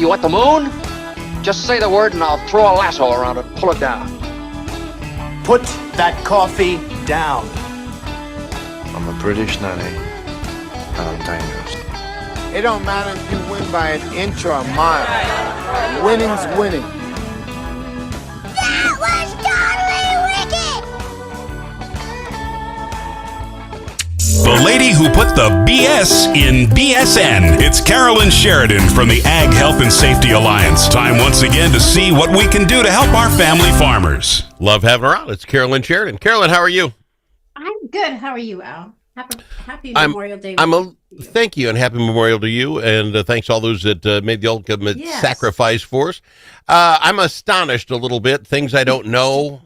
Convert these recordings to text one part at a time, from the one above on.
You want the moon? Just say the word and I'll throw a lasso around it and pull it down. Put that coffee down. I'm a British nanny, and I'm dangerous. It don't matter if you win by an inch or a mile. Winning's winning. That was totally wicked! The lady who put the BS in BSN. It's Carolyn Sheridan from the Ag Health and Safety Alliance. Time once again to see what we can do to help our family farmers. Love having her on. It's Carolyn Sheridan. Carolyn, how are you? I'm good. How are you, Al? Happy Memorial Day. Thank you, and happy Memorial to you, and thanks to all those that made the ultimate sacrifice for us. I'm astonished a little bit. Things I don't know.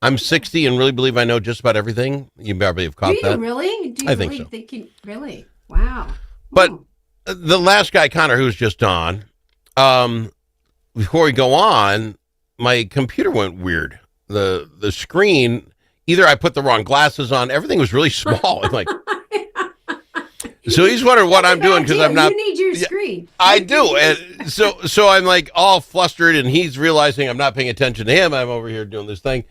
I'm 60 and really believe I know just about everything. You probably have caught that. Do you really? I think so. Really? Wow. But the last guy, Connor, who was just on, before we go on, my computer went weird. The screen, either I put the wrong glasses on. Everything was really small. I'm like, so he's wondering what I'm doing because I'm not. You need your screen. I do, and so I'm like all flustered, and he's realizing I'm not paying attention to him. I'm over here doing this thing.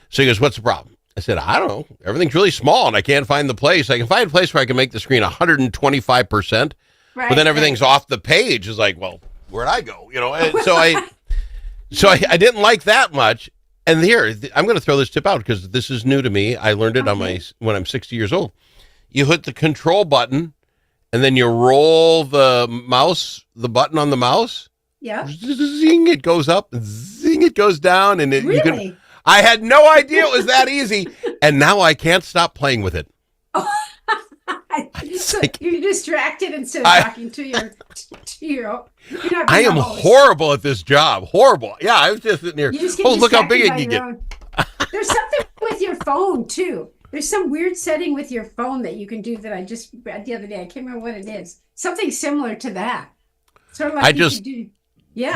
So he goes, "What's the problem?" I said, "I don't know. Everything's really small, and I can't find the place. I can find a place where I can make the screen 125%, but then everything's off the page." It's like, well, where'd I go? You know, and so I didn't like that much. And here, I'm going to throw this tip out because this is new to me. I learned it when I'm 60 years old. You hit the control button, and then you roll the button on the mouse. Yeah. Zing, it goes up. Zing, it goes down. And really? You can. I had no idea it was that easy, and now I can't stop playing with it. So you're distracted instead of talking to your. I am horrible at this job. Horrible. Yeah, I was just sitting here. Look how big it can get. There's something with your phone too. There's some weird setting with your phone that you can do that I just read the other day. I can't remember what it is. Something similar to that. Sort of like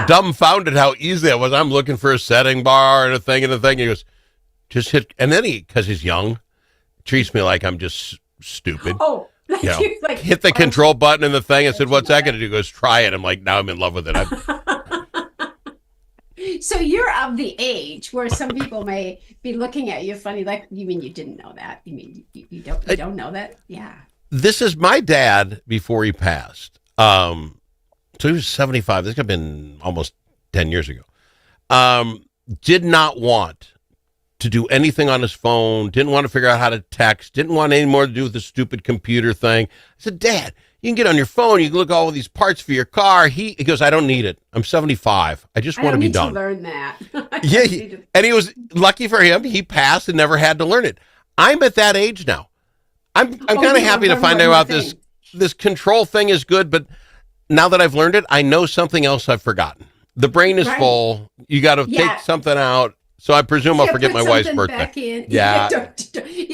dumbfounded how easy that was. I'm looking for a setting bar and a thing. He goes, just hit. And then because he's young, treats me like I'm just stupid. Oh, like hit the control button and the thing. I said, "What's that going to do?" He goes, "Try it." I'm like, now I'm in love with it. So you're of the age where some people may be looking at you funny, like, you mean you didn't know that? You mean you don't know that? Yeah. This is my dad before he passed. So he was 75. This could have been almost 10 years ago. Did not want to do anything on his phone, didn't want to figure out how to text, didn't want any more to do with the stupid computer thing. I said, "Dad, you can get on your phone, you can look at all these parts for your car." He goes, "I don't need it. I'm 75. I just want to be done." I don't need to learn that. Yeah, and he was lucky for him. He passed and never had to learn it. I'm at that age now. I'm kind of happy to find out about this control thing is good, but now that I've learned it, I know something else I've forgotten. The brain is full. You got to take something out. So I presume I'll forget my wife's birthday. Back in. Yeah.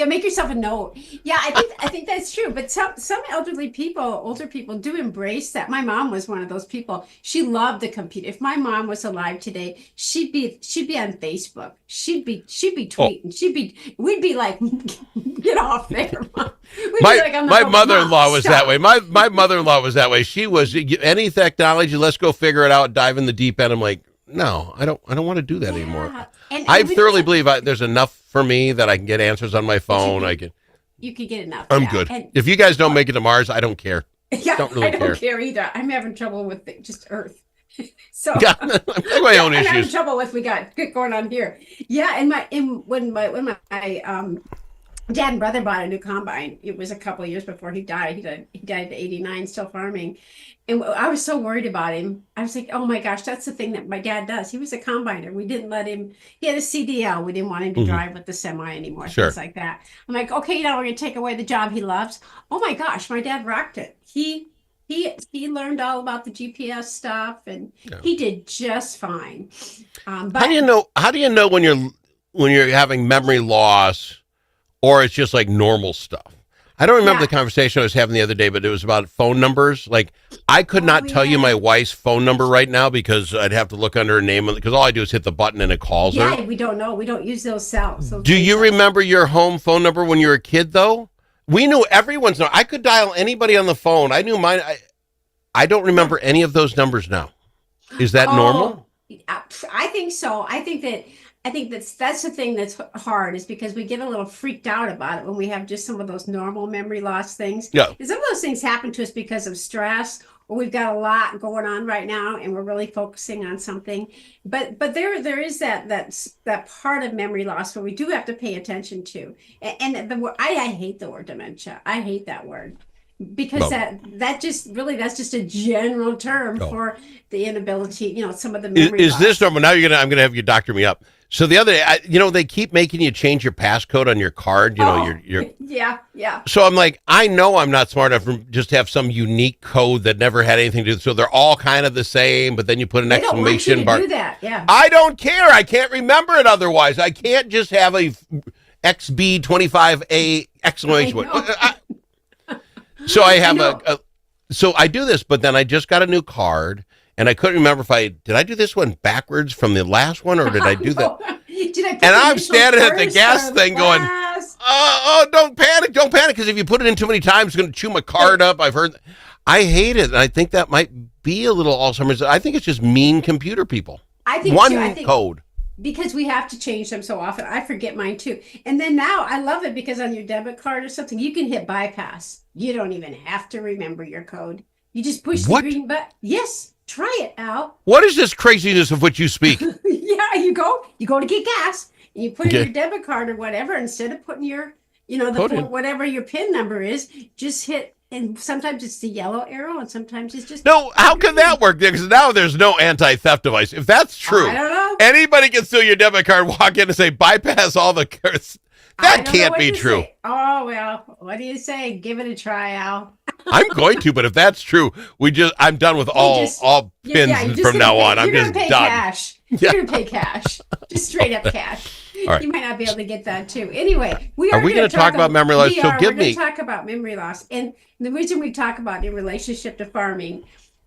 Make yourself a note. Yeah, I think that's true. But some older people do embrace that. My mom was one of those people. She loved the computer. If my mom was alive today, she'd be on Facebook. She'd be tweeting. We'd be like, "Get off there, Mom." My mother-in-law was that way. My mother-in-law was that way. She was any technology, let's go figure it out, dive in the deep end. I'm like, no, I don't want to do that anymore. And I thoroughly believe there's enough for me that I can get answers on my phone. You can get enough. I'm good. And if you guys don't make it to Mars, I don't care. Yeah, I don't care either. I'm having trouble with just Earth. So yeah, I have my own issues. I'm having trouble with we got going on here. Yeah, when my dad and brother bought a new combine, it was a couple of years before he died. He died at 89, still farming. And I was so worried about him. I was like, oh my gosh, that's the thing that my dad does. He was a combiner. We didn't let him, he had a CDL. We didn't want him to drive with the semi anymore, things like that. I'm like, okay, now we're going to take away the job he loves. Oh my gosh, my dad rocked it. He learned all about the GPS stuff, and he did just fine. But how do you know when you're having memory loss, or it's just like normal stuff? I don't remember the conversation I was having the other day, but it was about phone numbers. Like, I could not tell you my wife's phone number right now because I'd have to look under her name, because all I do is hit the button and it calls her. Yeah, we don't know. We don't use those cells. Do you remember your home phone number when you were a kid, though? We knew everyone's number. I could dial anybody on the phone. I knew mine. I don't remember any of those numbers now. Is that normal? I think so. I think that's the thing that's hard, is because we get a little freaked out about it when we have just some of those normal memory loss things. Yeah. And some of those things happen to us because of stress, or we've got a lot going on right now and we're really focusing on something. But there is that part of memory loss where we do have to pay attention to. And the word, I hate the word dementia. I hate that word. Because that's just a general term for the inability, some of the memory Is loss. this normal? Now I'm gonna have you doctor me up. So the other day, they keep making you change your passcode on your card. Your yeah. So I'm like, I know I'm not smart enough to just have some unique code that never had anything to do. So they're all kind of the same, but then you put an exclamation bar. Do that, yeah. I don't care. I can't remember it otherwise. I can't just have a XB25A exclamation point. So I have so I do this, but then I just got a new card, and I couldn't remember did I do this one backwards from the last one, or did I do that? Did I put and I'm standing at the gas thing going, don't panic, because if you put it in too many times, it's going to chew my card up. I hate it, and I think that might be a little Alzheimer's. I think it's just mean computer people. I think one code. Because we have to change them so often. I forget mine too. And then now I love it because on your debit card or something, you can hit bypass. You don't even have to remember your code. You just push the green button. Yes, try it, Al. What is this craziness of which you speak? Yeah, you go to get gas and you put in your debit card or whatever, instead of putting your, whatever your PIN number is, just hit. And sometimes it's the yellow arrow, and sometimes it's just... No, how can that work? Because now there's no anti-theft device. If that's true, I don't know. Anybody can steal your debit card, walk in and say, bypass all the cards. That can't be true. Say. Oh, well, what do you say? Give it a try, Al. I'm going to, but if that's true, I'm done with all pins from now on. I'm just done. Cash. You're going to pay cash. Just straight up cash. Right. You might not be able to get that too. Anyway, are we going to talk about memory loss? We're going to talk about memory loss. And the reason we talk about it in relationship to farming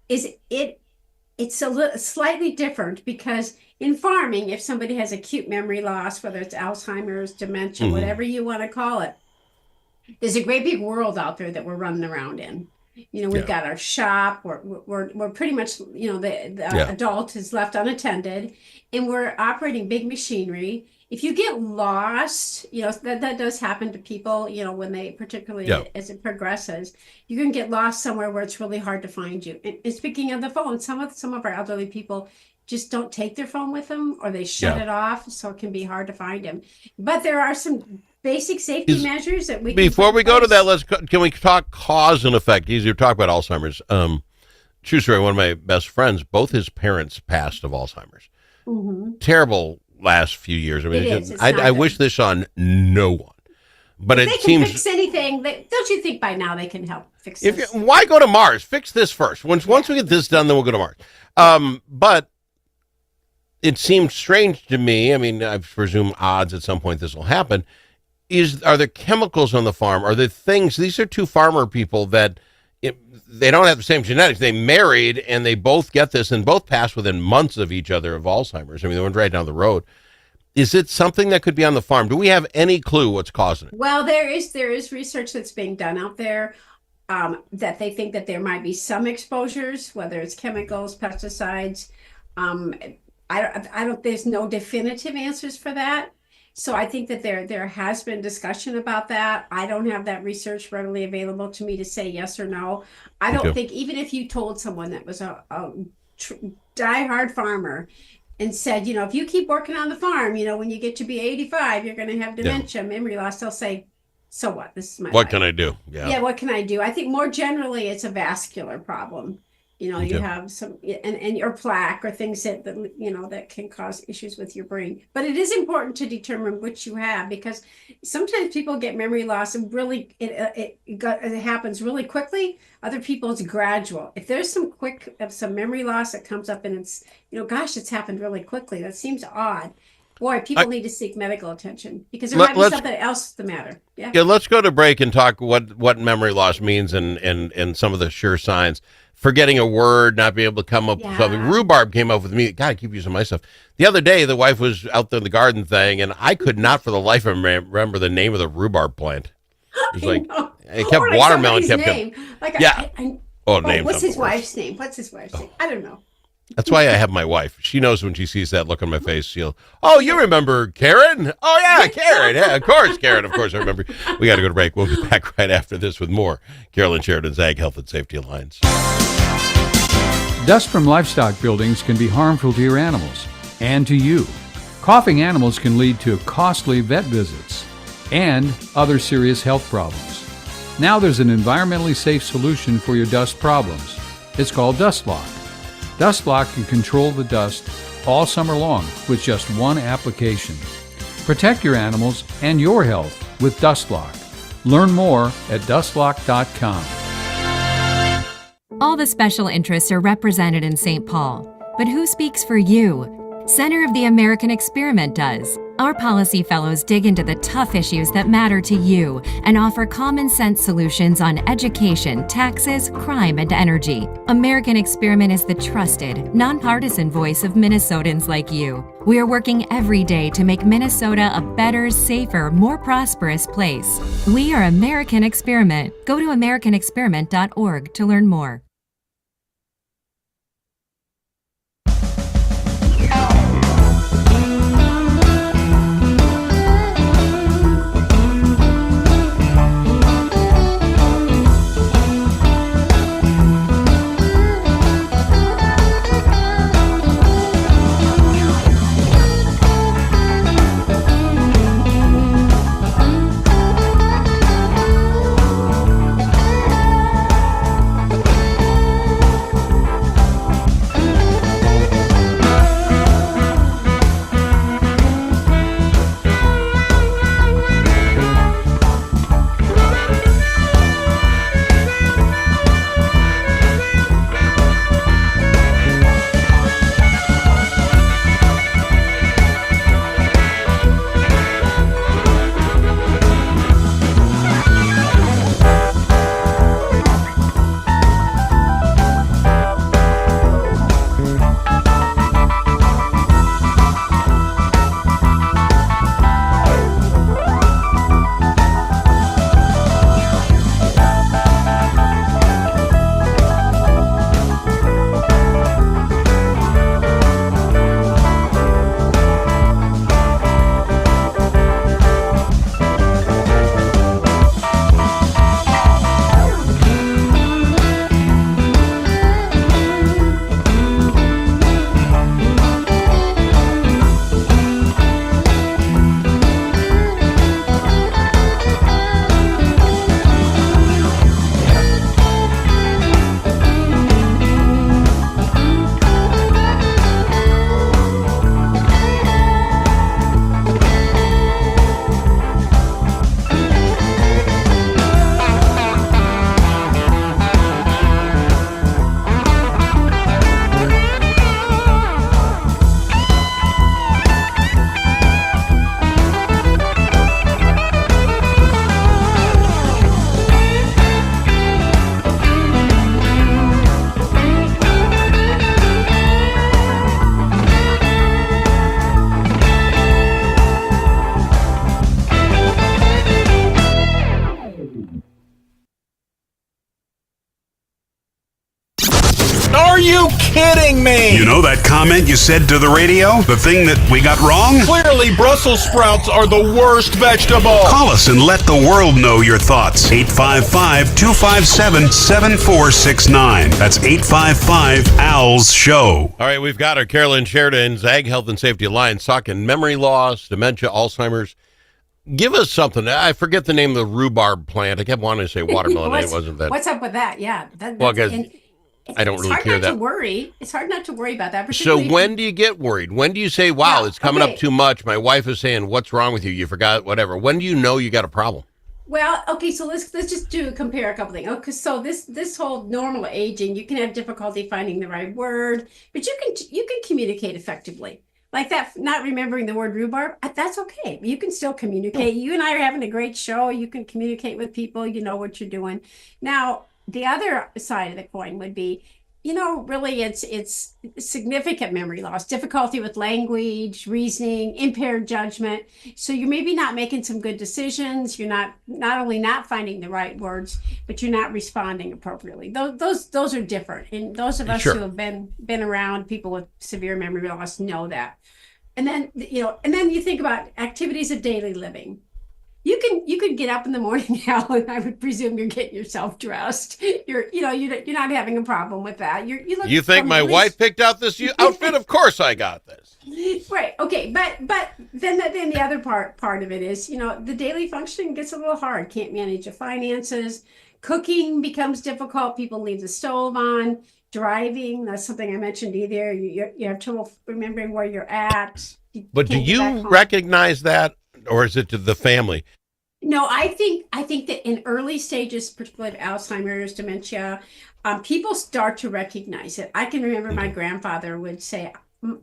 is it's slightly different, because in farming, if somebody has acute memory loss, whether it's Alzheimer's, dementia, whatever you want to call it, there's a great big world out there that we're running around in. We've got our shop. We're pretty much, the adult is left unattended, and we're operating big machinery. If you get lost, that does happen to people, when they, particularly as it progresses, you can get lost somewhere where it's really hard to find you. And speaking of the phone, some of our elderly people just don't take their phone with them, or they shut it off, so it can be hard to find them. But there are some basic safety measures that we can before we go to that, can we talk cause and effect? Easier to talk about Alzheimer's. True story, one of my best friends, both his parents passed of Alzheimer's. Terrible last few years. I mean, I wish this on no one. But if it they seems can fix anything. Don't you think by now they can help fix this? Why go to Mars? Fix this first. Once we get this done, then we'll go to Mars. But it seems strange to me. I mean, I presume odds at some point this will happen. Are there chemicals on the farm? Are there things? These are two farmer people that they don't have the same genetics. They married and they both get this, and both passed within months of each other of Alzheimer's. I mean, they went right down the road. Is it something that could be on the farm? Do we have any clue what's causing it? Well, there is research that's being done out there that they think that there might be some exposures, whether it's chemicals, pesticides. I don't. There's no definitive answers for that. So I think that there has been discussion about that. I don't have that research readily available to me to say yes or no. I don't think, even if you told someone that was a diehard farmer and said, if you keep working on the farm, when you get to be 85, you're going to have dementia, memory loss, they'll say, so what? This is my life. Can I do? Yeah, what can I do? I think more generally it's a vascular problem. You have some, and your plaque or things that that can cause issues with your brain. But it is important to determine which you have, because sometimes people get memory loss and really it happens really quickly. Other people it's gradual. If there's some memory loss that comes up and it's it's happened really quickly, that seems odd. Boy, people need to seek medical attention, because there might be something else the matter. Yeah. Let's go to break and talk what memory loss means and some of the sure signs. Forgetting a word, not being able to come up with something. Rhubarb came up with me. God, I keep using my stuff. The other day, the wife was out there in the garden thing, and I could not for the life of me remember the name of the rhubarb plant. It was watermelon kept coming. What's his wife's name? I don't know. That's why I have my wife. She knows when she sees that look on my face, oh, you remember Karen? Oh, yeah, Karen. Yeah, of course, Karen. Of course, I remember. We got to go to break. We'll be back right after this with more Carolyn Sheridan's Ag Health and Safety Alliance. Dust from livestock buildings can be harmful to your animals and to you. Coughing animals can lead to costly vet visits and other serious health problems. Now there's an environmentally safe solution for your dust problems. It's called Dust Lock. Dust Lock can control the dust all summer long with just one application. Protect your animals and your health with Dust Lock. Learn more at dustlock.com. All the special interests are represented in St. Paul, but who speaks for you? Center of the American Experiment does. Our policy fellows dig into the tough issues that matter to you and offer common sense solutions on education, taxes, crime, and energy. American Experiment is the trusted, nonpartisan voice of Minnesotans like you. We are working every day to make Minnesota a better, safer, more prosperous place. We are American Experiment. Go to americanexperiment.org to learn more. Are you kidding me? You know that comment you said to the radio? The thing that we got wrong? Clearly, Brussels sprouts are the worst vegetable. Call us and let the world know your thoughts. 855-257-7469. That's 855-ALS-SHOW. All right, we've got our Carolyn Sheridan's Ag Health and Safety Alliance talking memory loss, dementia, Alzheimer's. Give us something. I forget the name of the rhubarb plant. I kept wanting to say watermelon. It wasn't that. What's up with that? Yeah. Well, because I don't really care that. It's hard not to worry about that. So when do you get worried? When do you say, wow, it's coming up too much? My wife is saying, what's wrong with you? You forgot whatever. When do you know you got a problem? Well, okay, so let's just compare a couple things. Okay, so this whole normal aging, you can have difficulty finding the right word, but you can communicate effectively. Like that, not remembering the word rhubarb, that's okay. You can still communicate. You and I are having a great show. You can communicate with people. You know what you're doing. Now, the other side of the coin would be Really it's significant memory loss, difficulty with language, reasoning, impaired judgment. So you're maybe not making some good decisions. You're not only not finding the right words, but you're not responding appropriately. Those are different. And those of us Sure. who have been around people with severe memory loss know that. And then, and then you think about activities of daily living. You can get up in the morning, Alan. I would presume you're getting yourself dressed. You're not having a problem with that. You look. You think my wife picked out this outfit? Of course I got this. Right. Okay. But then the other part of it is, the daily functioning gets a little hard. Can't manage your finances. Cooking becomes difficult. People leave the stove on. Driving. That's something I mentioned either. You have trouble remembering where you're at. But do can't get back you home. recognize that, or is it to the family? No, I think that in early stages, particularly of Alzheimer's, dementia, people start to recognize it. I can remember my grandfather would say,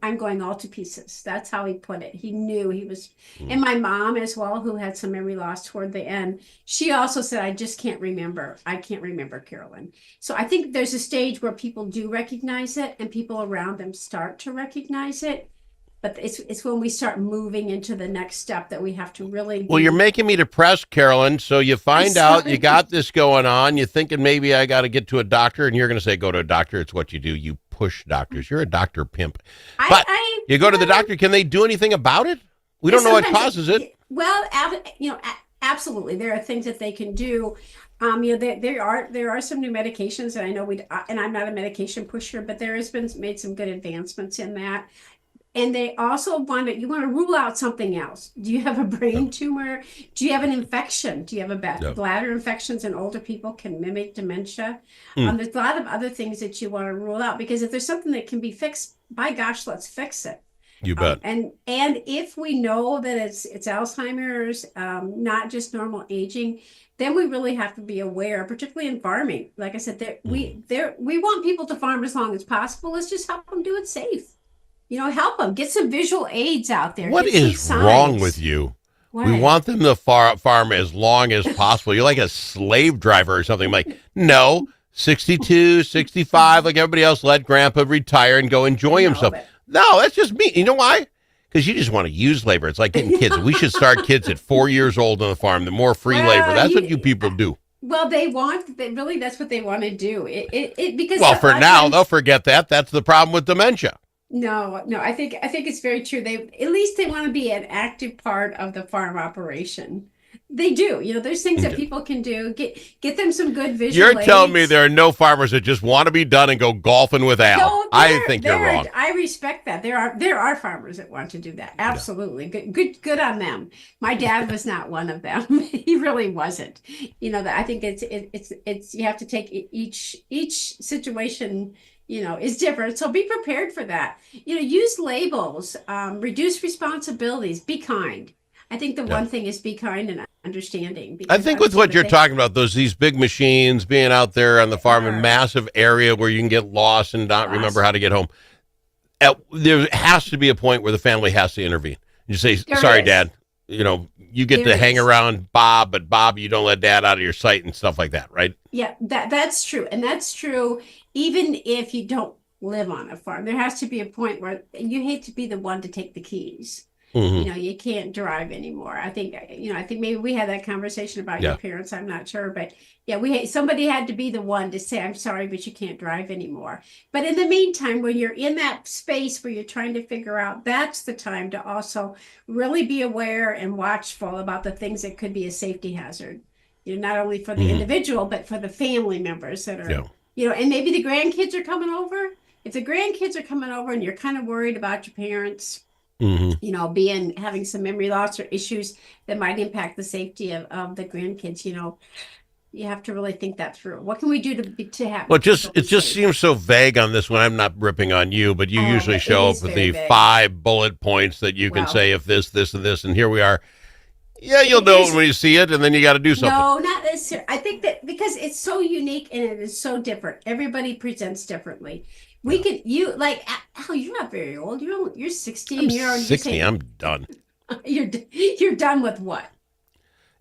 "I'm going all to pieces." That's how he put it. He knew he was, and my mom as well, who had some memory loss toward the end, she also said, "I just can't remember. I can't remember, Carolyn." So I think there's a stage where people do recognize it, and people around them start to recognize it. But it's when we start moving into the next step that we have to really. Well, you're making me depressed, Carolyn. So you find out you got this going on. You're thinking maybe I got to get to a doctor, and you're going to say, go to a doctor. It's what you do. You push doctors. You're a doctor pimp. But you go to the doctor. Can they do anything about it? We don't know what causes it. Well, absolutely. There are things that they can do. There are some new medications, and I know and I'm not a medication pusher, but there has been made some good advancements in that. And they also you want to rule out something else. Do you have a brain tumor? Do you have an infection? Do you have a bladder infections in older people can mimic dementia? There's a lot of other things that you want to rule out, because if there's something that can be fixed, by gosh, let's fix it. You bet. And if we know that it's Alzheimer's, not just normal aging, then we really have to be aware, particularly in farming. Like I said, we want people to farm as long as possible. Let's just help them do it safe. Help them get some visual aids out there. What is wrong with you? What? We want them to farm as long as possible. You're like a slave driver or something. I'm like, no, 62, 65, like everybody else, let grandpa retire and go enjoy himself. No, that's just me. You know why? Because you just want to use labor. It's like getting kids. We should start kids at 4 years old on the farm. The more free labor. That's what you people do. Well, that's what they want to do. Because for now, they'll forget that. That's the problem with dementia. No, I think it's very true. At least they want to be an active part of the farm operation. They do. There's things that people can do. Get them some good visual You're telling me aids. there are no farmers that just want to be done and go golfing with Al. No, I think you're wrong. I respect that. There are farmers that want to do that. Absolutely. Yeah. Good on them. My dad was not one of them. He really wasn't. I think it's you have to take each situation is different. So be prepared for that. Use labels, reduce responsibilities, be kind. I think the one thing is be kind and understanding. I think with what you're talking about, these big machines being out there on the farm, a massive area where you can get lost and not remember how to get home. There has to be a point where the family has to intervene. You say, sorry, Dad, you get to hang around Bob, but Bob, you don't let Dad out of your sight and stuff like that, right? Yeah, that's true. And that's true even if you don't live on a farm. There has to be a point where you hate to be the one to take the keys. Mm-hmm. You can't drive anymore. I think maybe we had that conversation about your parents. I'm not sure, but somebody had to be the one to say, I'm sorry, but you can't drive anymore. But in the meantime, when you're in that space where you're trying to figure out, that's the time to also really be aware and watchful about the things that could be a safety hazard. Not only for the individual, but for the family members that are, and maybe the grandkids are coming over. If the grandkids are coming over and you're kind of worried about your parents, having some memory loss or issues that might impact the safety of the grandkids, you have to really think that through. What can we do to have? Well, it just seems so vague on this one. I'm not ripping on you, but you usually show up with the 5 bullet points that you can say if this, this, and this, and here we are. Yeah, you'll know it when you see it, and then you got to do something. No, not necessarily. I think that because it's so unique and it is so different, everybody presents differently. We could you're not very old. You're 16. I'm 60. I'm done. You're done with what?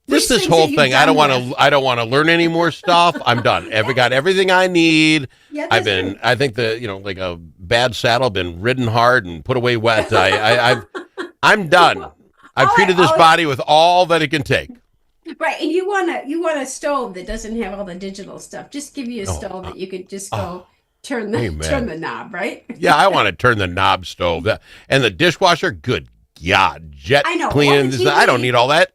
this things whole that you've thing. I don't done want with. to. I don't want to learn any more stuff. I'm done. I've got everything I need. Yeah, I've that's been. true. I think like a bad saddle, been ridden hard and put away wet. I'm done. I've treated this body with all that it can take. Right, and you want a stove that doesn't have all the digital stuff. Just give you a stove that you could just go turn the knob, right? Yeah, I want to turn the knob stove and the dishwasher. Good God, jet I know, cleaning. OMG. I don't need all that.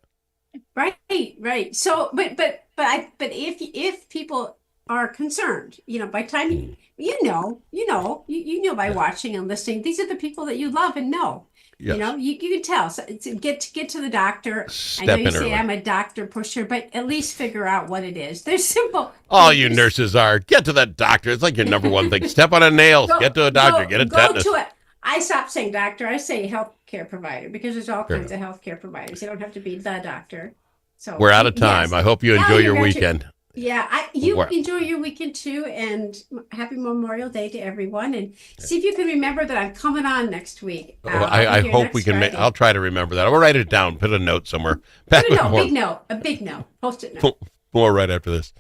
Right. So, but if people are concerned, by the time you know by watching and listening, these are the people that you love and know. Yes. You can tell. So get to the doctor. Step I know you in say early. I'm a doctor pusher, but at least figure out what it is. They're simple. All you nurses are. Get to the doctor. It's like your number one thing. Step on a nail. Get to a doctor. Get a tetanus. Go to it. I stopped saying doctor. I say healthcare provider because there's all kinds of healthcare providers. You don't have to be the doctor. So We're out of time. yes. I hope you enjoy your weekend. Yeah, enjoy your weekend too, and happy Memorial Day to everyone. And see if you can remember that I'm coming on next week. I hope we can. I'll try to remember that. I'll write it down. Put a note somewhere. Big note. A big note. Post it note. More right after this.